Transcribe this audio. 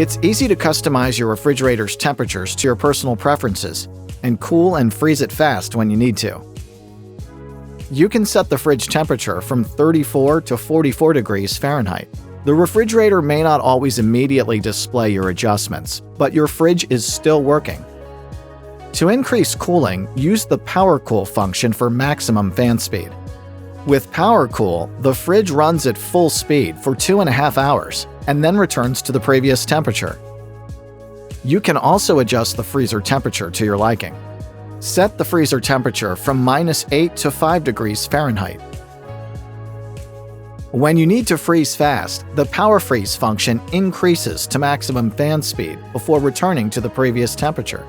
It's easy to customize your refrigerator's temperatures to your personal preferences and cool and freeze it fast when you need to. You can set the fridge temperature from 34 to 44 degrees Fahrenheit. The refrigerator may not always immediately display your adjustments, but your fridge is still working. To increase cooling, use the Power Cool function for maximum fan speed. With Power Cool, the fridge runs at full speed for 2.5 hours and then returns to the previous temperature. You can also adjust the freezer temperature to your liking. Set the freezer temperature from -8 to 5 degrees Fahrenheit. When you need to freeze fast, the Power Freeze function increases to maximum fan speed before returning to the previous temperature.